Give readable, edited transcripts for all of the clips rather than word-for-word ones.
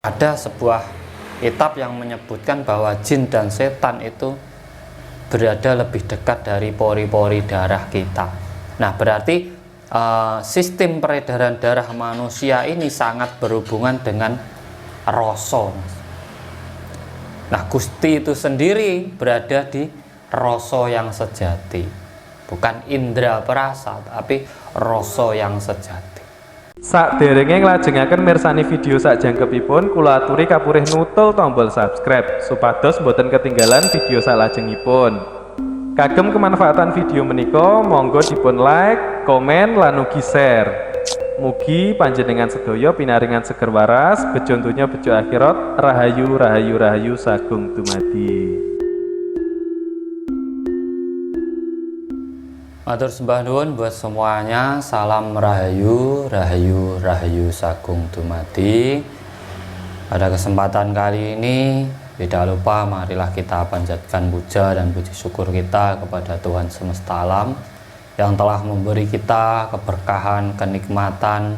Ada sebuah kitab yang menyebutkan bahwa jin dan setan itu berada lebih dekat dari pori-pori darah kita. Nah, berarti sistem peredaran darah manusia ini sangat berhubungan dengan rasa. Nah, Gusti itu sendiri berada di rasa yang sejati, bukan indera perasa, tapi rasa yang sejati. Sakderenge nglajengaken mirsani video sakjangkepipun, kula aturi kapurih nutul tombol subscribe supados boten ketinggalan video salajengipun. Kagem kemanfaatan video menika monggo dipun like, komen lan ugi share. Mugi panjenengan sedaya pinaringan seger waras, bejo donya bejo akhirat, rahayu rahayu rahayu sagung dumadi. Matur sembah nuwun buat semuanya. Salam rahayu, rahayu, rahayu sagung dumadi. Pada kesempatan kali ini, tidak lupa marilah kita panjatkan puja dan puji syukur kita kepada Tuhan semesta alam yang telah memberi kita keberkahan, kenikmatan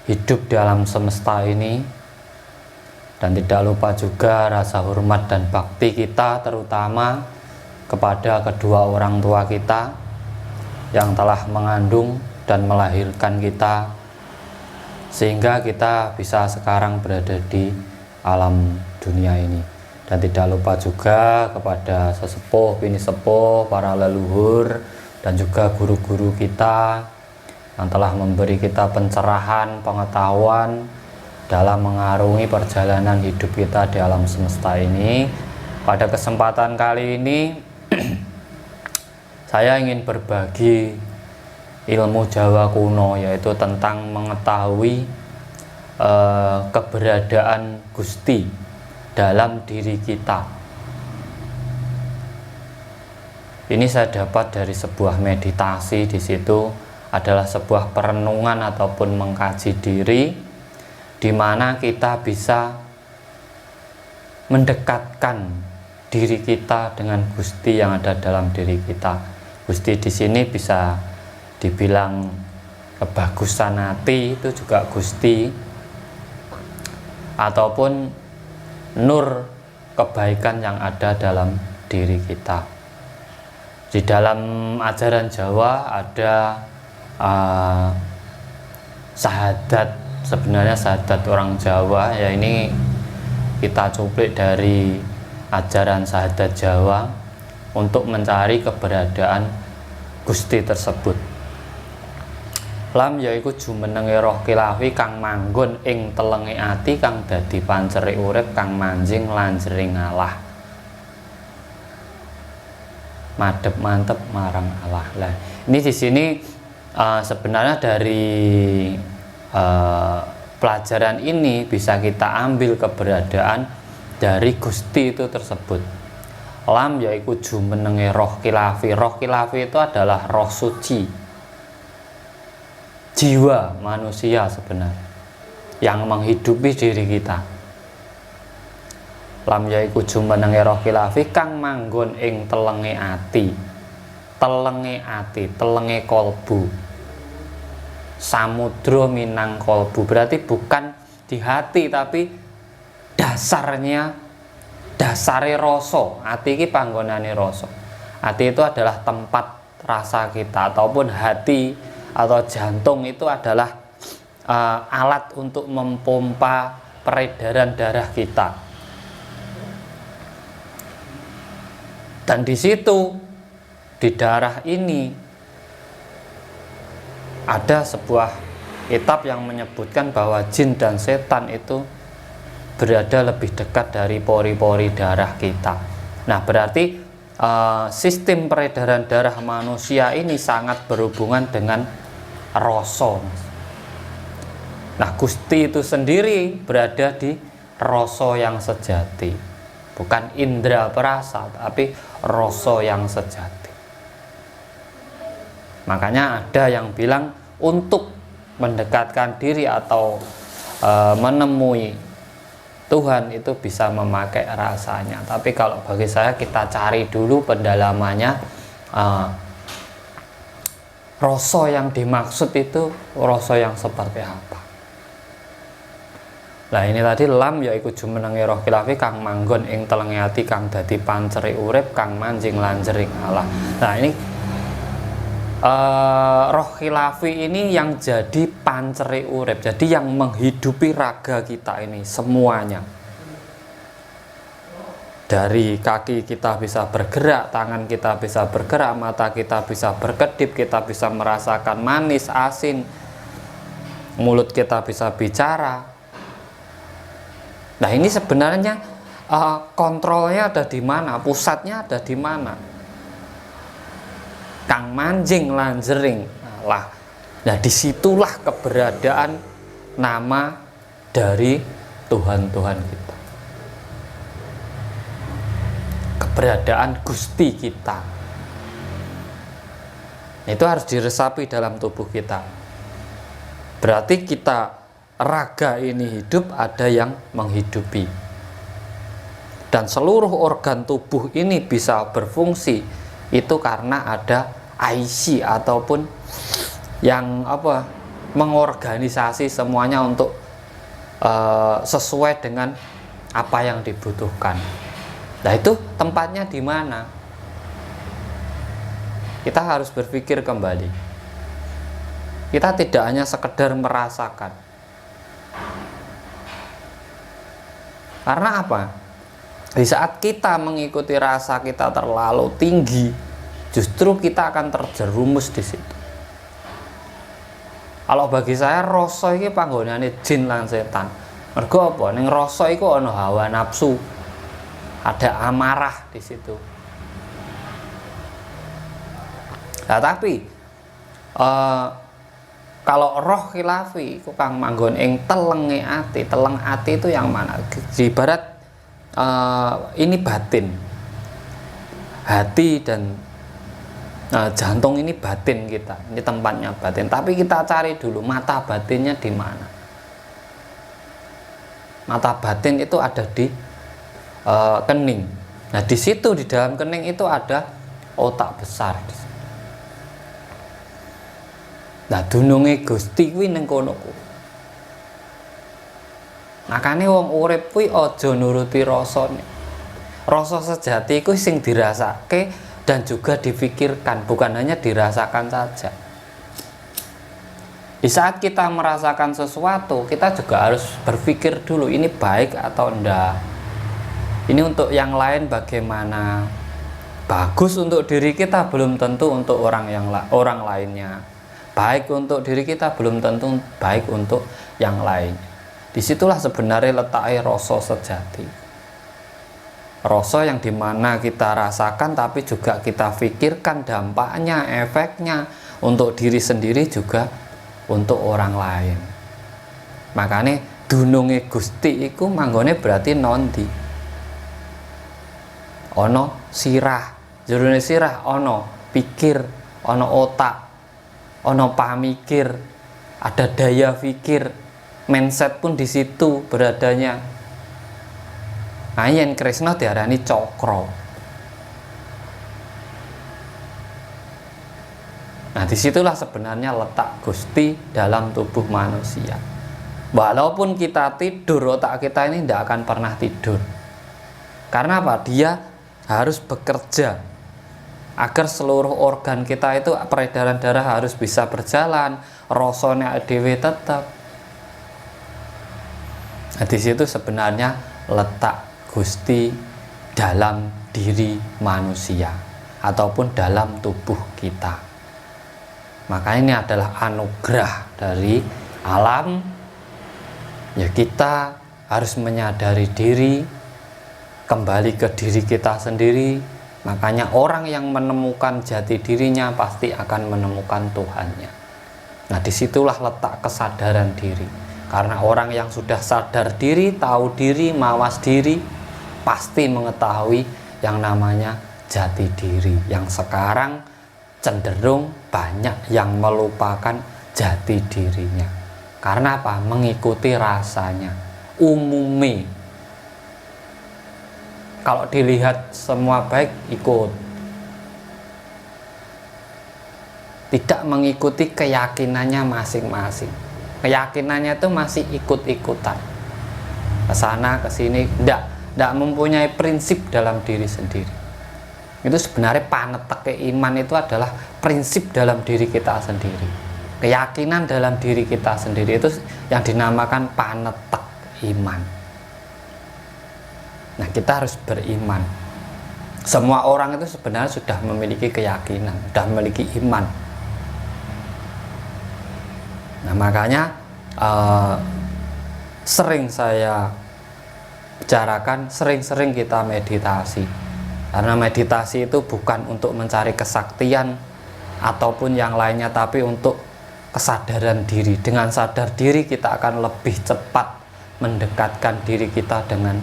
hidup dalam semesta ini. Dan tidak lupa juga rasa hormat dan bakti kita terutama kepada kedua orang tua kita yang telah mengandung dan melahirkan kita sehingga kita bisa sekarang berada di alam dunia ini. Dan tidak lupa juga kepada sesepuh, bini sepuh, para leluhur dan juga guru-guru kita yang telah memberi kita pencerahan, pengetahuan dalam mengarungi perjalanan hidup kita di alam semesta ini. Pada kesempatan kali ini saya ingin berbagi ilmu Jawa kuno, yaitu tentang mengetahui keberadaan Gusti dalam diri kita. Ini saya dapat dari sebuah meditasi. Di situ adalah sebuah perenungan ataupun mengkaji diri, di mana kita bisa mendekatkan diri kita dengan Gusti yang ada dalam diri kita. Gusti di sini bisa dibilang kebagusan hati, itu juga Gusti, ataupun nur kebaikan yang ada dalam diri kita. Di dalam ajaran Jawa ada sahadat, sebenarnya sahadat orang Jawa, ya ini kita cuplik dari ajaran sahadat Jawa untuk mencari keberadaan Gusti tersebut. Lam yaiku jumenenge roh kilafi kang manggon ing telenge ati kang dadi panceri urip kang manjing lanjering Allah. Madhep mantep marang Allah. Lah, ini di sini sebenarnya dari pelajaran ini bisa kita ambil keberadaan dari Gusti itu tersebut. Lam yaiku jumenenge roh kilafi. Roh kilafi itu adalah roh suci, jiwa manusia sebenarnya yang menghidupi diri kita. Lam yaiku jumenenge roh kilafi kang manggon ing telenge ati. Telenge ati, telenge kolbu. Samudra minang kolbu, berarti bukan di hati tapi dasarnya, dasare rasa. Ati iki panggonane rasa. Ati itu adalah tempat rasa kita, ataupun hati atau jantung itu adalah alat untuk mempompa peredaran darah kita. Dan di situ, di darah ini ada sebuah kitab yang menyebutkan bahwa jin dan setan itu berada lebih dekat dari pori-pori darah kita. Nah, berarti sistem peredaran darah manusia ini sangat berhubungan dengan rasa. Nah, Gusti itu sendiri berada di rasa yang sejati, bukan indera perasa, tapi rasa yang sejati. Makanya ada yang bilang untuk mendekatkan diri atau menemui Tuhan itu bisa memakai rasanya. Tapi kalau bagi saya, kita cari dulu pendalamannya, rasa yang dimaksud itu rasa yang seperti apa. Lah ini tadi lam yaiku jumenenge roh khilafi kang manggon ing telenge ati kang dadi panceri urip kang manjing lanjering Allah. Nah ini roh khilafi ini yang jadi panceri urip, jadi yang menghidupi raga kita ini semuanya. Dari kaki kita bisa bergerak, tangan kita bisa bergerak, mata kita bisa berkedip, kita bisa merasakan manis, asin, mulut kita bisa bicara. Nah ini sebenarnya kontrolnya ada di mana, pusatnya ada di mana? Kang manjing lanjering lah. Nah disitulah keberadaan nama dari Tuhan-Tuhan kita, keberadaan Gusti kita. Itu harus diresapi dalam tubuh kita. Berarti kita raga ini hidup, ada yang menghidupi, dan seluruh organ tubuh ini bisa berfungsi itu karena ada IC ataupun yang mengorganisasi semuanya untuk sesuai dengan apa yang dibutuhkan. Nah itu tempatnya di mana? Kita harus berpikir kembali. Kita tidak hanya sekedar merasakan. Karena apa? Di saat kita mengikuti rasa kita terlalu tinggi, justru kita akan terjerumus di situ. Kalau bagi saya rasa iki panggonane jin lan setan. Mergo apa? Ning rasa iku ana hawa nafsu. Ada amarah di situ. Nah, tapi kalau roh khilafi iku kang manggon ing telenge ati. Teleng ati itu yang mana? Ibarat ini batin. Hati dan jantung ini batin kita. Ini tempatnya batin. Tapi kita cari dulu mata batinnya di mana. Mata batin itu ada di kening. Nah, di situ di dalam kening itu ada otak besar. Nah, dununge Gusti kuwi ning kono ku. Makane wong urip kuwi aja nuruti rasane. Rasa sejati kuwi sing dirasake dan juga difikirkan, bukan hanya dirasakan saja. Di saat kita merasakan sesuatu, kita juga harus berpikir dulu ini baik atau enggak. Ini untuk yang lain bagaimana? Bagus untuk diri kita belum tentu untuk orang lainnya. Baik untuk diri kita belum tentu baik untuk yang lain. Disitulah sebenarnya letaknya rasa sejati. Rasa yang dimana kita rasakan tapi juga kita pikirkan dampaknya, efeknya untuk diri sendiri juga untuk orang lain. Makanya dununge Gusti iku manggone berarti nondi. Ono sirah, jerone sirah ono pikir, ono otak, ono pamikir, ada daya pikir, mindset pun di situ beradanya. Nah, yen Kresna diarani cokro. Nah, disitulah sebenarnya letak Gusti dalam tubuh manusia. Walaupun kita tidur, otak kita ini tidak akan pernah tidur. Karena apa? Dia harus bekerja agar seluruh organ kita itu peredaran darah harus bisa berjalan, rasane dhewe tetap. Nah, di situ sebenarnya letak Gusti dalam diri manusia ataupun dalam tubuh kita. Maka ini adalah anugerah dari alam. Ya, kita harus menyadari diri, kembali ke diri kita sendiri. Makanya orang yang menemukan jati dirinya pasti akan menemukan Tuhannya. Nah, disitulah letak kesadaran diri. Karena orang yang sudah sadar diri, tahu diri, mawas diri, pasti mengetahui yang namanya jati diri. Yang sekarang cenderung banyak yang melupakan jati dirinya. Karena apa? Mengikuti rasanya. Umumnya kalau dilihat semua baik, ikut. Tidak mengikuti keyakinannya masing-masing. Keyakinannya itu masih ikut-ikutan. ke sana ke sini, tidak mempunyai prinsip dalam diri sendiri. Itu sebenarnya panetek iman itu adalah prinsip dalam diri kita sendiri, keyakinan dalam diri kita sendiri, itu yang dinamakan panetek iman. Nah, kita harus beriman. Semua orang itu sebenarnya sudah memiliki keyakinan, sudah memiliki iman. Nah, makanya sering saya bicarakan, sering-sering kita meditasi. Karena meditasi itu bukan untuk mencari kesaktian ataupun yang lainnya, tapi untuk kesadaran diri. Dengan sadar diri kita akan lebih cepat mendekatkan diri kita dengan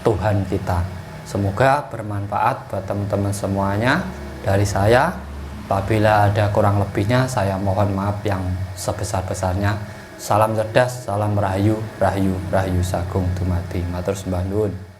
Tuhan kita. Semoga bermanfaat buat teman-teman semuanya. Dari saya, apabila ada kurang lebihnya, saya mohon maaf yang sebesar-besarnya. Salam cerdas, salam rahayu, rahayu, rahayu sagung dumadi. Matur sembah nuwun.